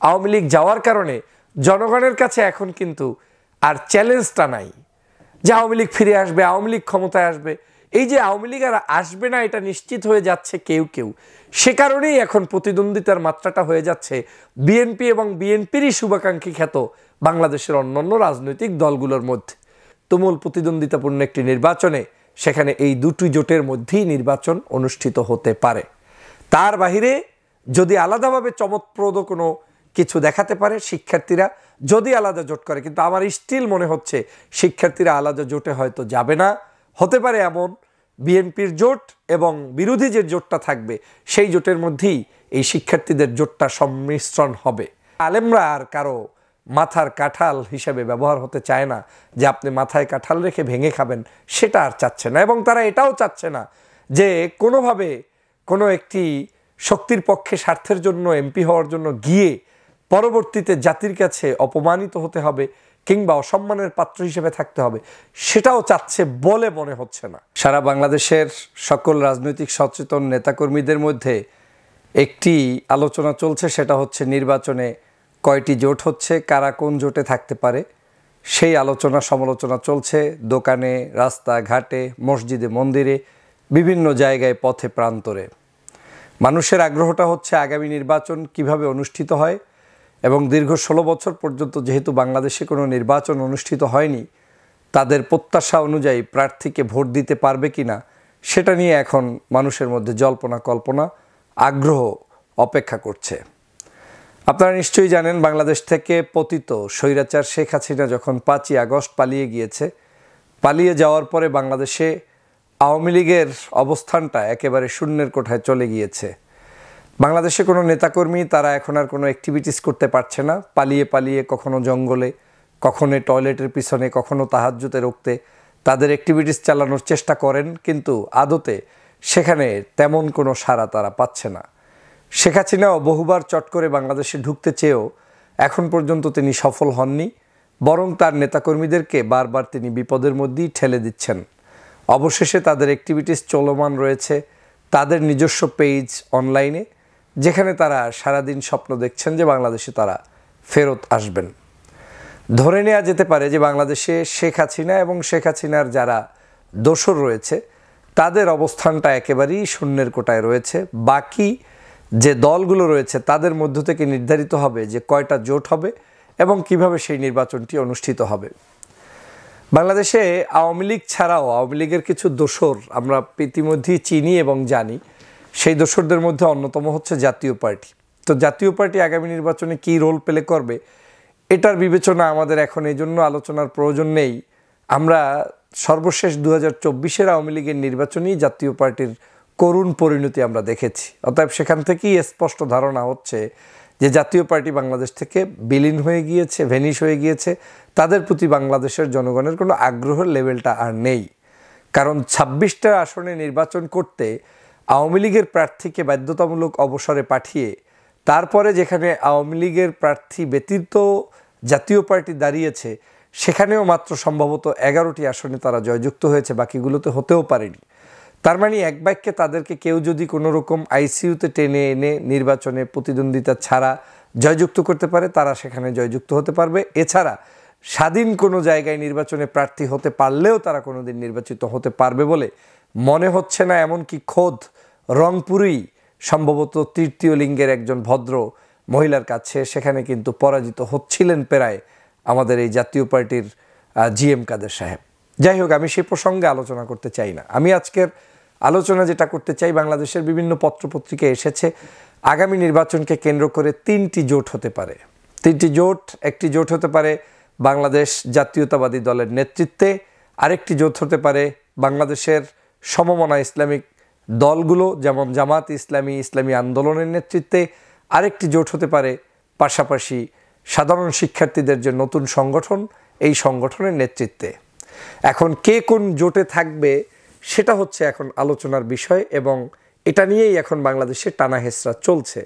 আওয়ামী লীগ যাওয়ার কারণে জনগণের কাছে এখন কিন্তু আর চ্যালেঞ্জটা নাই যে আওয়ামী লীগ ফিরে আসবে, আওয়ামী লীগ ক্ষমতায় আসবে। এই যে আওয়ামী লীগ আর আসবে না এটা নিশ্চিত হয়ে যাচ্ছে কেউ কেউ, সে কারণেই এখন প্রতিদ্বন্দ্বিতার মাত্রাটা হয়ে যাচ্ছে বিএনপি এবং বিএনপিরই শুভাকাঙ্ক্ষী খ্যাত বাংলাদেশের অন্যান্য রাজনৈতিক দলগুলোর মধ্যে। তুমুল প্রতিদ্বন্দ্বিতাপূর্ণ একটি নির্বাচনে সেখানে এই দুটি জোটের মধ্যেই নির্বাচন অনুষ্ঠিত হতে পারে। তার বাহিরে যদি আলাদাভাবে চমকপ্রদ কোনো কিছু দেখাতে পারে শিক্ষার্থীরা, যদি আলাদা জোট করে, কিন্তু আমার স্টিল মনে হচ্ছে শিক্ষার্থীরা আলাদা জোটে হয়তো যাবে না। হতে পারে এমন বিএনপির জোট এবং বিরোধী যে জোটটা থাকবে সেই জোটের মধ্যেই এই শিক্ষার্থীদের জোটটা সম্মিশ্রণ হবে। আলেমরা আর কারো মাথার কাঁঠাল হিসেবে ব্যবহার হতে চায় না, যে আপনি মাথায় কাঁঠাল রেখে ভেঙে খাবেন, সেটা আর চাচ্ছে না। এবং তারা এটাও চাচ্ছে না যে কোনোভাবে কোনো একটি শক্তির পক্ষে স্বার্থের জন্য এমপি হওয়ার জন্য গিয়ে পরবর্তীতে জাতির কাছে অপমানিত হতে হবে কিংবা অসম্মানের পাত্র হিসেবে থাকতে হবে, সেটাও চাচ্ছে বলে মনে হচ্ছে না। সারা বাংলাদেশের সকল রাজনৈতিক সচেতন নেতাকর্মীদের মধ্যে একটি আলোচনা চলছে, সেটা হচ্ছে নির্বাচনে কয়টি জোট হচ্ছে, কারা কোন জোটে থাকতে পারে, সেই আলোচনা সমালোচনা চলছে। দোকানে, রাস্তাঘাটে, মসজিদে, মন্দিরে, বিভিন্ন জায়গায়, পথে প্রান্তরে মানুষের আগ্রহটা হচ্ছে আগামী নির্বাচন কিভাবে অনুষ্ঠিত হয়। এবং দীর্ঘ 16 বছর পর্যন্ত যেহেতু বাংলাদেশে কোনো নির্বাচন অনুষ্ঠিত হয়নি, তাদের প্রত্যাশা অনুযায়ী প্রার্থীকে ভোট দিতে পারবে কি না সেটা নিয়ে এখন মানুষের মধ্যে জল্পনা কল্পনা, আগ্রহ অপেক্ষা করছে। আপনারা নিশ্চয়ই জানেন, বাংলাদেশ থেকে পতিত স্বৈরাচার শেখ হাসিনা যখন 5ই আগস্ট পালিয়ে গিয়েছে, পালিয়ে যাওয়ার পরে বাংলাদেশে আওয়ামী লীগের অবস্থানটা একেবারে শূন্যের কোঠায় চলে গিয়েছে। বাংলাদেশে কোনো নেতাকর্মী তারা এখন আর কোনো অ্যাক্টিভিটিস করতে পারছে না। পালিয়ে পালিয়ে কখনো জঙ্গলে, কখনো টয়লেটের পিছনে, কখনো তাহাজ্জুদে রুখতে তাদের অ্যাক্টিভিটিস চালানোর চেষ্টা করেন, কিন্তু আদতে সেখানে তেমন কোনো সাড়া তারা পাচ্ছে না। শেখ হাসিনাও বহুবার চট করে বাংলাদেশে ঢুকতে চেয়েও এখন পর্যন্ত তিনি সফল হননি, বরং তার নেতাকর্মীদেরকে বারবার তিনি বিপদের মধ্যেই ঠেলে দিচ্ছেন। অবশেষে তাদের অ্যাক্টিভিটিস চলমান রয়েছে তাদের নিজস্ব পেজ অনলাইনে, যেখানে তারা সারাদিন স্বপ্ন দেখছেন যে বাংলাদেশে তারা ফেরত আসবেন। ধরে নেওয়া যেতে পারে যে বাংলাদেশে শেখ হাসিনা এবং শেখ হাসিনার যারা দোসর রয়েছে তাদের অবস্থানটা একেবারেই শূন্যের কোটায় রয়েছে। বাকি যে দলগুলো রয়েছে তাদের মধ্য থেকে নির্ধারিত হবে যে কয়টা জোট হবে এবং কিভাবে সেই নির্বাচনটি অনুষ্ঠিত হবে। বাংলাদেশে আওয়ামী লীগ ছাড়াও আওয়ামী লীগের কিছু দোসর আমরা ইতিমধ্যেই চিনি এবং জানি। সেই দোসরদের মধ্যে অন্যতম হচ্ছে জাতীয় পার্টি। তো জাতীয় পার্টি আগামী নির্বাচনে কী রোল প্লে করবে এটার বিবেচনা আমাদের এখন এই জন্য আলোচনার প্রয়োজন নেই। আমরা সর্বশেষ 2024-এর আওয়ামী লীগের নির্বাচনেই জাতীয় পার্টির করুণ পরিণতি আমরা দেখেছি। অতএব সেখান থেকেই স্পষ্ট ধারণা হচ্ছে যে জাতীয় পার্টি বাংলাদেশ থেকে বিলীন হয়ে গিয়েছে, ভ্যানিশ হয়ে গিয়েছে। তাদের প্রতি বাংলাদেশের জনগণের কোনো আগ্রহের লেভেলটা আর নেই। কারণ 26টা আসনে নির্বাচন করতে আওয়ামী লীগের প্রার্থীকে বাধ্যতামূলক অবসরে পাঠিয়ে তারপরে যেখানে আওয়ামী লীগের প্রার্থী ব্যতীত জাতীয় পার্টি দাঁড়িয়েছে সেখানেও মাত্র সম্ভবত 11টি আসনে তারা জয়যুক্ত হয়েছে, বাকিগুলোতে হতেও পারেনি। তার মানে এক বাক্যে তাদেরকে কেউ যদি কোনো রকম আইসিইউতে টেনে এনে নির্বাচনে প্রতিদ্বন্দ্বিতা ছাড়া জয়যুক্ত করতে পারে, তারা সেখানে জয়যুক্ত হতে পারবে। এছাড়া স্বাধীন কোনো জায়গায় নির্বাচনে প্রার্থী হতে পারলেও তারা কোনোদিন নির্বাচিত হতে পারবে বলে মনে হচ্ছে না। এমনকি খোদ রংপুরেই সম্ভবত তৃতীয় লিঙ্গের একজন ভদ্র মহিলার কাছে সেখানে কিন্তু পরাজিত হচ্ছিলেন প্রায় আমাদের এই জাতীয় পার্টির জিএম কাদের সাহেব। যাই হোক, আমি সে প্রসঙ্গে আলোচনা করতে চাই না। আমি আজকের আলোচনা যেটা করতে চাই, বাংলাদেশের বিভিন্ন পত্রপত্রিকায় এসেছে আগামী নির্বাচনকে কেন্দ্র করে 3টি জোট হতে পারে। 3টি জোট, একটি জোট হতে পারে বাংলাদেশ জাতীয়তাবাদী দলের নেতৃত্বে, আরেকটি জোট হতে পারে বাংলাদেশের সমমনা ইসলামিক দলগুলো যেমন জামাত ইসলামী, ইসলামী আন্দোলনের নেতৃত্বে, আরেকটি জোট হতে পারে পাশাপাশি সাধারণ শিক্ষার্থীদের যে নতুন সংগঠন এই সংগঠনের নেতৃত্বে। এখন কে কোন জোটে থাকবে সেটা হচ্ছে এখন আলোচনার বিষয় এবং এটা নিয়েই এখন বাংলাদেশে টানা হেঁচড়া চলছে।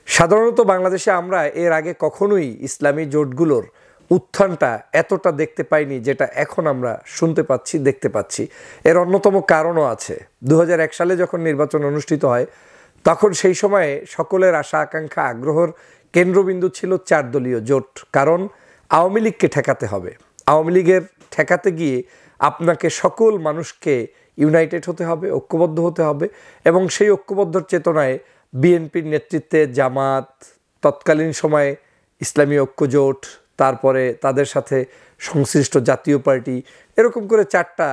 সাধারণত বাংলাদেশে আমরা এর আগে কখনোই ইসলামী জোটগুলোর উত্থানটা এতটা দেখতে পাইনি যেটা এখন আমরা শুনতে পাচ্ছি, দেখতে পাচ্ছি। এর অন্যতম কারণও আছে। 2001 সালে যখন নির্বাচন অনুষ্ঠিত হয় তখন সেই সময়ে সকলের আশা আকাঙ্ক্ষা আগ্রহর কেন্দ্রবিন্দু ছিল 4 দলীয় জোট, কারণ আওয়ামী লীগকে ঠেকাতে হবে। আওয়ামী লীগের ঠেকাতে গিয়ে আপনাকে সকল মানুষকে ইউনাইটেড হতে হবে, ঐক্যবদ্ধ হতে হবে, এবং সেই ঐক্যবদ্ধ চেতনায় বিএনপির নেতৃত্বে জামাত, তৎকালীন সময়ে ইসলামী ঐক্য জোট, তারপরে তাদের সাথে সংশ্লিষ্ট জাতীয় পার্টি, এরকম করে 4টা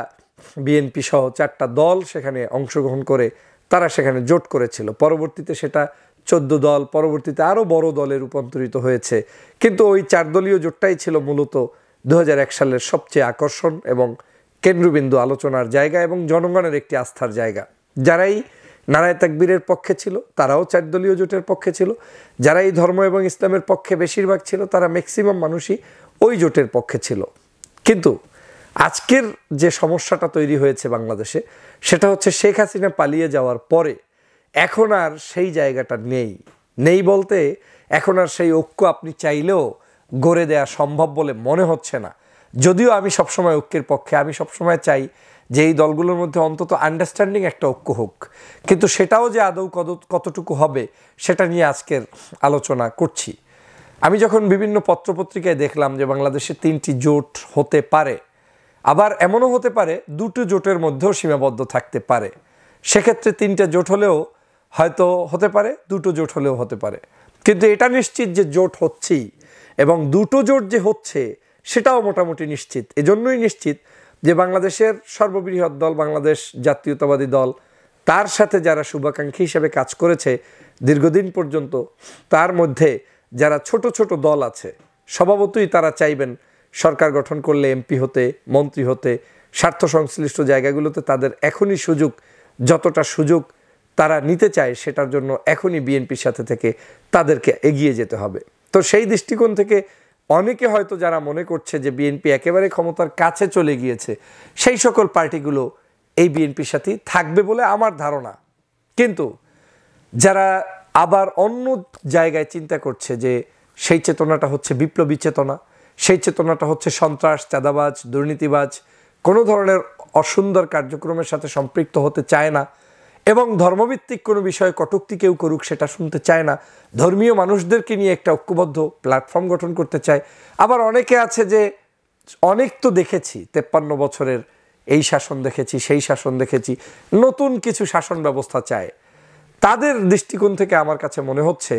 বিএনপি সহ 4টা দল সেখানে অংশগ্রহণ করে তারা সেখানে জোট করেছিল। পরবর্তীতে সেটা 14 দল, পরবর্তীতে আরও বড় দলে রূপান্তরিত হয়েছে। কিন্তু ওই 4 দলীয় জোটটাই ছিল মূলত 2001 সালের সবচেয়ে আকর্ষণ এবং কেন্দ্রবিন্দু আলোচনার জায়গা এবং জনগণের একটি আস্থার জায়গা। যারাই নারায়ে তাকবীরের পক্ষে ছিল তারাও 4 দলীয় জোটের পক্ষে ছিল, যারা এই ধর্ম এবং ইসলামের পক্ষে বেশিরভাগ ছিল তারা ম্যাক্সিমাম মানুষই ওই জোটের পক্ষে ছিল। কিন্তু আজকের যে সমস্যাটা তৈরি হয়েছে বাংলাদেশে, সেটা হচ্ছে শেখ হাসিনা পালিয়ে যাওয়ার পরে এখন আর সেই জায়গাটা নেই বলতে এখন আর সেই ঐক্য আপনি চাইলেও গড়ে দেয়া সম্ভব বলে মনে হচ্ছে না। যদিও আমি সবসময় ঐক্যের পক্ষে, আমি সবসময় চাই যে এই দলগুলোর মধ্যে অন্তত আন্ডারস্ট্যান্ডিং একটা ঐক্য হোক, কিন্তু সেটাও যে আদৌ কতটুকু হবে সেটা নিয়ে আজকের আলোচনা করছি। আমি যখন বিভিন্ন পত্রপত্রিকায় দেখলাম যে বাংলাদেশে 3টি জোট হতে পারে, আবার এমনও হতে পারে 2টো জোটের মধ্যেও সীমাবদ্ধ থাকতে পারে, সেক্ষেত্রে 3টে জোট হলেও হয়তো হতে পারে, 2টো জোট হলেও হতে পারে, কিন্তু এটা নিশ্চিত যে জোট হচ্ছেই, এবং 2টো জোট যে হচ্ছে সেটাও মোটামুটি নিশ্চিত। এজন্যই নিশ্চিত যে বাংলাদেশের সর্ববৃহৎ দল বাংলাদেশ জাতীয়তাবাদী দল, তার সাথে যারা শুভাকাঙ্ক্ষী হিসেবে কাজ করেছে দীর্ঘদিন পর্যন্ত, তার মধ্যে যারা ছোট ছোট দল আছে স্বভাবতই তারা চাইবেন সরকার গঠন করলে এমপি হতে, মন্ত্রী হতে, স্বার্থ সংশ্লিষ্ট জায়গাগুলোতে তাদের এখনই সুযোগ, যতটা সুযোগ তারা নিতে চায় সেটার জন্য এখনই বিএনপির সাথে থেকে তাদেরকে এগিয়ে যেতে হবে। তো সেই দৃষ্টিকোণ থেকে অনেকে হয়তো যারা মনে করছে যে বিএনপি একেবারে ক্ষমতার কাছে চলে গিয়েছে, সেই সকল পার্টিগুলো এই বিএনপির সাথেই থাকবে বলে আমার ধারণা। কিন্তু যারা আবার অন্য জায়গায় চিন্তা করছে যে সেই চেতনাটা হচ্ছে বিপ্লবী চেতনা, সেই চেতনাটা হচ্ছে সন্ত্রাস, চাঁদাবাজ, দুর্নীতিবাজ, কোনো ধরনের অসুন্দর কার্যক্রমের সাথে সম্পৃক্ত হতে চায় না, এবং ধর্মভিত্তিক কোনো বিষয়ে কটূক্তি কেউ করুক সেটা শুনতে চায় না, ধর্মীয় মানুষদেরকে নিয়ে একটা ঐক্যবদ্ধ প্ল্যাটফর্ম গঠন করতে চায়। আবার অনেকে আছে যে অনেক তো দেখেছি, 53 বছরের এই শাসন দেখেছি, সেই শাসন দেখেছি, নতুন কিছু শাসন ব্যবস্থা চায়। তাদের দৃষ্টিকোণ থেকে আমার কাছে মনে হচ্ছে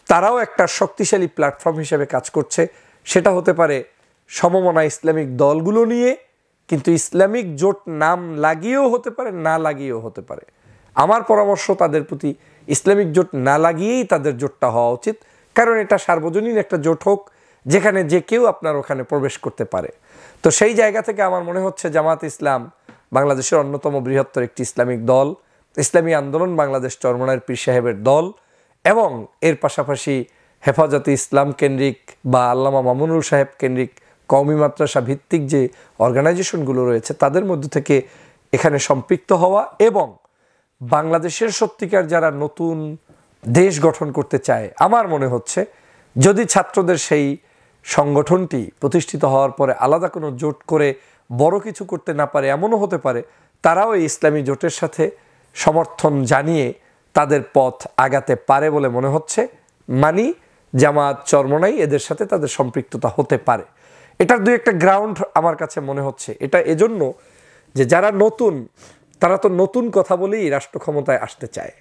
তারাও একটা শক্তিশালী প্ল্যাটফর্ম হিসেবে কাজ করছে। সেটা হতে পারে সমমনা ইসলামিক দলগুলো নিয়ে, কিন্তু ইসলামিক জোট নাম লাগিয়েও হতে পারে, না লাগিয়েও হতে পারে। আমার পরামর্শ তাদের প্রতি ইসলামিক জোট না লাগিয়েই তাদের জোটটা হওয়া উচিত, কারণ এটা সার্বজনীন একটা জোট হোক যেখানে যে কেউ আপনার ওখানে প্রবেশ করতে পারে। তো সেই জায়গা থেকে আমার মনে হচ্ছে জামাত ইসলাম বাংলাদেশের অন্যতম বৃহত্তর একটি ইসলামিক দল, ইসলামী আন্দোলন বাংলাদেশ চরমনায়ের পীর সাহেবের দল, এবং এর পাশাপাশি হেফাজতে ইসলাম কেন্দ্রিক বা আল্লামা মামুনুল সাহেব কেন্দ্রিক কওমি মাদ্রাসা ভিত্তিক যে অর্গানাইজেশনগুলো রয়েছে তাদের মধ্য থেকে এখানে সম্পৃক্ত হওয়া, এবং বাংলাদেশের সত্যিকার যারা নতুন দেশ গঠন করতে চায়, আমার মনে হচ্ছে যদি ছাত্রদের সেই সংগঠনটি প্রতিষ্ঠিত হওয়ার পরে আলাদা কোনো জোট করে বড় কিছু করতে না পারে, এমনও হতে পারে তারাও এই ইসলামী জোটের সাথে সমর্থন জানিয়ে তাদের পথ আগাতে পারে বলে মনে হচ্ছে। মানি জামাত, চরমনাই, এদের সাথে তাদের সম্পৃক্ততা হতে পারে। এটার দুই একটা গ্রাউন্ড আমার কাছে মনে হচ্ছে। এটা এজন্য যে যারা নতুন, তারা তো নতুন কথা বলেই রাষ্ট্র ক্ষমতায় আসতে চায়,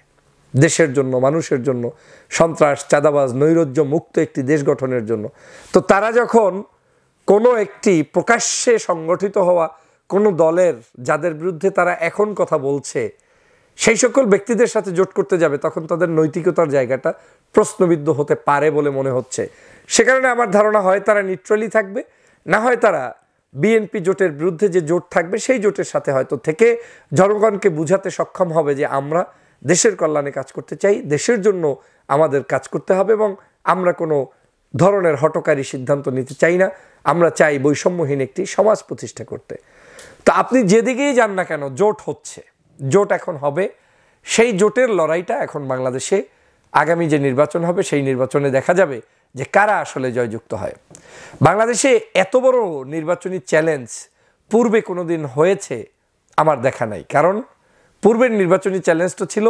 দেশের জন্য, মানুষের জন্য, সন্ত্রাস, চাঁদাবাজ, নৈরাজ্য মুক্ত একটি দেশ গঠনের জন্য। তো তারা যখন কোনো একটি প্রকাশ্যে সংগঠিত হওয়া কোনো দলের, যাদের বিরুদ্ধে তারা এখন কথা বলছে, সেই সকল ব্যক্তিদের সাথে জোট করতে যাবে, তখন তাদের নৈতিকতার জায়গাটা প্রশ্নবিদ্ধ হতে পারে বলে মনে হচ্ছে। সে কারণে আমার ধারণা হয় তারা নিউট্রালি থাকবে, না হয় তারা বিএনপি জোটের বিরুদ্ধে যে জোট থাকবে সেই জোটের সাথে হয়তো থেকে জনগণকে বুঝাতে সক্ষম হবে যে আমরা দেশের কল্যাণে কাজ করতে চাই, দেশের জন্য আমাদের কাজ করতে হবে, এবং আমরা কোনো ধরনের হঠকারী সিদ্ধান্ত নিতে চাই না, আমরা চাই বৈষম্যহীন একটি সমাজ প্রতিষ্ঠা করতে। তো আপনি যেদিকেই যান না কেন জোট হচ্ছে, জোট এখন হবে। সেই জোটের লড়াইটা এখন বাংলাদেশে আগামী যে নির্বাচন হবে সেই নির্বাচনে দেখা যাবে যে কারা আসলে জয়যুক্ত হয়। বাংলাদেশে এত বড় নির্বাচনী চ্যালেঞ্জ পূর্বে কোনো দিন হয়েছে আমার দেখা নাই, কারণ পূর্বের নির্বাচনী চ্যালেঞ্জটা ছিল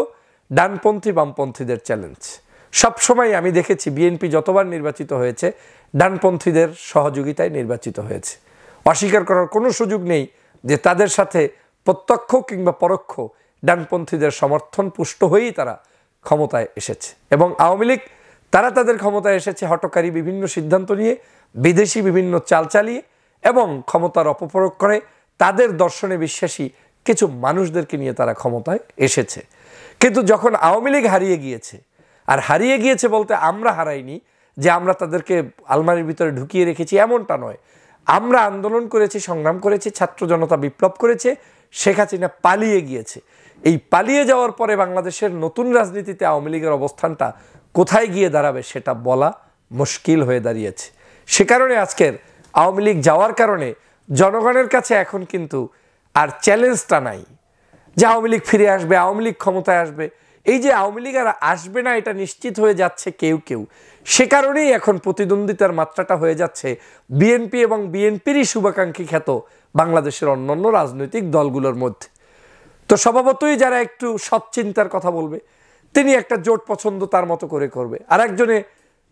ডানপন্থী বামপন্থীদের চ্যালেঞ্জ। সবসময় আমি দেখেছি বিএনপি যতবার নির্বাচিত হয়েছে ডানপন্থীদের সহযোগিতায় নির্বাচিত হয়েছে। অস্বীকার করার কোনো সুযোগ নেই যে তাদের সাথে প্রত্যক্ষ কিংবা পরোক্ষ ডানপন্থীদের সমর্থন পুষ্ট হয়েই তারা ক্ষমতায় এসেছে। এবং আওয়ামী লীগ তারা তাদের ক্ষমতায় এসেছে হঠকারী বিভিন্ন সিদ্ধান্ত নিয়ে, বিদেশি বিভিন্ন চাল চালিয়ে এবং ক্ষমতার অপপ্রয়োগ করে তাদের দর্শনে বিশ্বাসী কিছু মানুষদেরকে নিয়ে তারা ক্ষমতায় এসেছে। কিন্তু যখন আওয়ামী লীগ হারিয়ে গিয়েছে, আর হারিয়ে গিয়েছে বলতে আমরা হারাইনি যে আমরা তাদেরকে আলমারির ভিতরে ঢুকিয়ে রেখেছি এমনটা নয়। আমরা আন্দোলন করেছি, সংগ্রাম করেছি, ছাত্র জনতা বিপ্লব করেছে, শেখ হাসিনা পালিয়ে গিয়েছে। এই পালিয়ে যাওয়ার পরে বাংলাদেশের নতুন রাজনীতিতে আওয়ামী লীগের অবস্থানটা কোথায় গিয়ে দাঁড়াবে সেটা বলা মুশকিল হয়ে দাঁড়িয়েছে। সে কারণে আজকের আওয়ামী লীগ যাওয়ার কারণে জনগণের কাছে এখন কিন্তু আর চ্যালেঞ্জটা নাই যে আওয়ামী লীগ ফিরে আসবে, আওয়ামী লীগ ক্ষমতায় আসবে। এই যে আওয়ামী লীগ আর আসবে না এটা নিশ্চিত হয়ে যাচ্ছে কেউ কেউ, সে কারণেই এখন প্রতিদ্বন্দ্বিতার মাত্রাটা হয়ে যাচ্ছে বিএনপি এবং বিএনপিরই শুভাকাঙ্ক্ষী খ্যাত বাংলাদেশের অন্যান্য রাজনৈতিক দলগুলোর মধ্যে। তো স্বভাবতই যারা একটু সৎ চিন্তার কথা বলবে তিনি একটা জোট পছন্দ তার মতো করে করবে, আর একজনে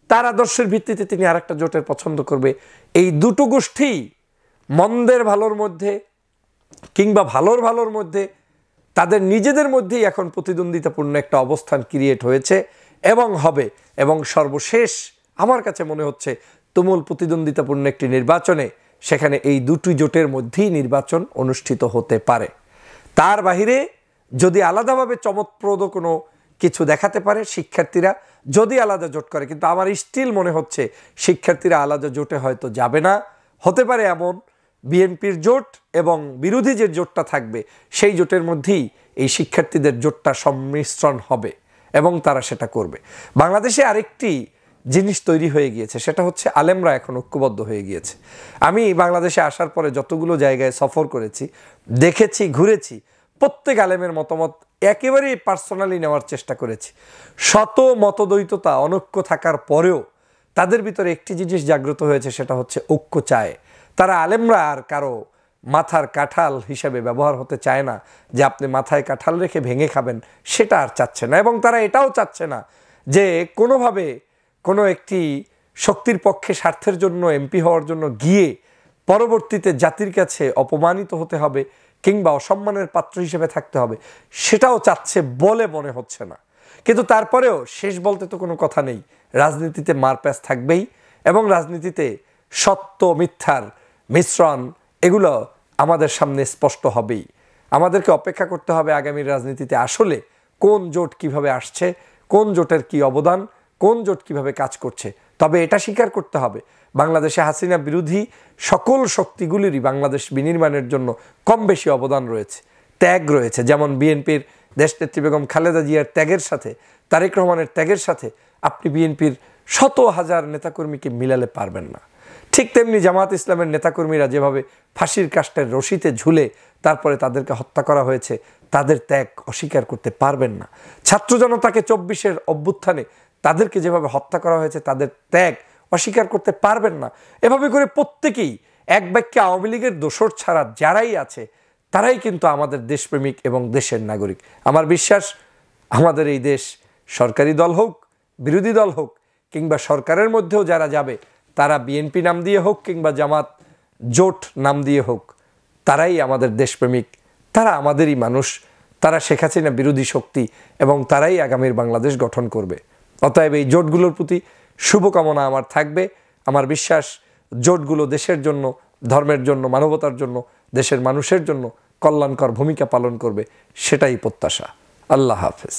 তার আদর্শের ভিত্তিতে তিনি আর একটা জোটের পছন্দ করবে। এই দুটো গোষ্ঠী মন্দের ভালোর মধ্যে কিংবা ভালোর মধ্যে তাদের নিজেদের মধ্যেই এখন প্রতিদ্বন্দ্বিতাপূর্ণ একটা অবস্থান ক্রিয়েট হয়েছে এবং হবে। এবং সর্বশেষ আমার কাছে মনে হচ্ছে তুমুল প্রতিদ্বন্দ্বিতাপূর্ণ একটি নির্বাচনে সেখানে এই দুটি জোটের মধ্যেই নির্বাচন অনুষ্ঠিত হতে পারে। তার বাহিরে যদি আলাদাভাবে চমৎপ্রদ কোনো কিছু দেখাতে পারে শিক্ষার্থীরা যদি আলাদা জোট করে, কিন্তু আমার স্টিল মনে হচ্ছে শিক্ষার্থীরা আলাদা জোটে হয়তো যাবে না। হতে পারে এমন বিএনপির জোট এবং বিরোধী যে জোটটা থাকবে সেই জোটের মধ্যেই এই শিক্ষার্থীদের জোটটা সম্মিশ্রণ হবে এবং তারা সেটা করবে। বাংলাদেশে আরেকটি জিনিস তৈরি হয়ে গিয়েছে, সেটা হচ্ছে আলেমরা এখন ঐক্যবদ্ধ হয়ে গিয়েছে। আমি বাংলাদেশে আসার পরে যতগুলো জায়গায় সফর করেছি, দেখেছি, ঘুরেছি, প্রত্যেক আলেমের মতামত একেবারেই পার্সোনালি নেওয়ার চেষ্টা করেছি। শত মতদ্বৈততা অনৈক্য থাকার পরেও তাদের ভিতরে একটি জিনিস জাগ্রত হয়েছে, সেটা হচ্ছে ঐক্য চায়। তারা আলেমরা আর কারো মাথার কাঁঠাল হিসেবে ব্যবহার হতে চায় না, যে আপনি মাথায় কাঁঠাল রেখে ভেঙে খাবেন, সেটা আর চাচ্ছে না। এবং তারা এটাও চাচ্ছে না যে কোনোভাবে কোনো একটি শক্তির পক্ষে স্বার্থের জন্য এমপি হওয়ার জন্য গিয়ে পরবর্তীতে জাতির কাছে অপমানিত হতে হবে কিংবা অসম্মানের পাত্র হিসেবে থাকতে হবে, সেটাও চাচ্ছে বলে মনে হচ্ছে না। কিন্তু তারপরেও শেষ বলতে তো কোনো কথা নেই, রাজনীতিতে মারপ্যাচ থাকবেই এবং রাজনীতিতে সত্য মিথ্যার মিশ্রণ এগুলো আমাদের সামনে স্পষ্ট হবেই। আমাদেরকে অপেক্ষা করতে হবে আগামীর রাজনীতিতে আসলে কোন জোট কিভাবে আসছে, কোন জোটের কি অবদান, কোন জোট কিভাবে কাজ করছে। তবে এটা স্বীকার করতে হবে বাংলাদেশে হাসিনা বিরোধী সকল শক্তিগুলিরই বাংলাদেশ বিনির্মাণের জন্য কম বেশি অবদান রয়েছে, ত্যাগ রয়েছে। যেমন বিএনপির দেশনেত্রী বেগম খালেদা জিয়ার ত্যাগের সাথে, তারেক রহমানের ত্যাগের সাথে আপনি বিএনপির শত হাজার নেতাকর্মীকে মিলালে পারবেন না। ঠিক তেমনি জামাত ইসলামের নেতাকর্মীরা যেভাবে ফাঁসির কাষ্ঠের রশিতে ঝুলে তারপরে তাদেরকে হত্যা করা হয়েছে, তাদের ত্যাগ অস্বীকার করতে পারবেন না। ছাত্র জনতাকে 24-এর অভ্যুত্থানে তাদেরকে যেভাবে হত্যা করা হয়েছে, তাদের ত্যাগ অস্বীকার করতে পারবেন না। এভাবে করে প্রত্যেকেই এক বাক্যে আওয়ামী লীগের দোসর ছাড়া যারাই আছে তারাই কিন্তু আমাদের দেশপ্রেমিক এবং দেশের নাগরিক। আমার বিশ্বাস আমাদের এই দেশ সরকারি দল হোক, বিরোধী দল হোক কিংবা সরকারের মধ্যেও যারা যাবে, তারা বিএনপি নাম দিয়ে হোক কিংবা জামাত জোট নাম দিয়ে হোক, তারাই আমাদের দেশপ্রেমিক, তারা আমাদেরই মানুষ, তারা শেখ হাসিনা বিরোধী শক্তি এবং তারাই আগামীর বাংলাদেশ গঠন করবে। অতএব এই জোটগুলোর প্রতি শুভকামনা আমার থাকবে। আমার বিশ্বাস জোটগুলো দেশের জন্য, ধর্মের জন্য, মানবতার জন্য, দেশের মানুষের জন্য কল্যাণকর ভূমিকা পালন করবে, সেটাই প্রত্যাশা। আল্লাহ হাফেজ।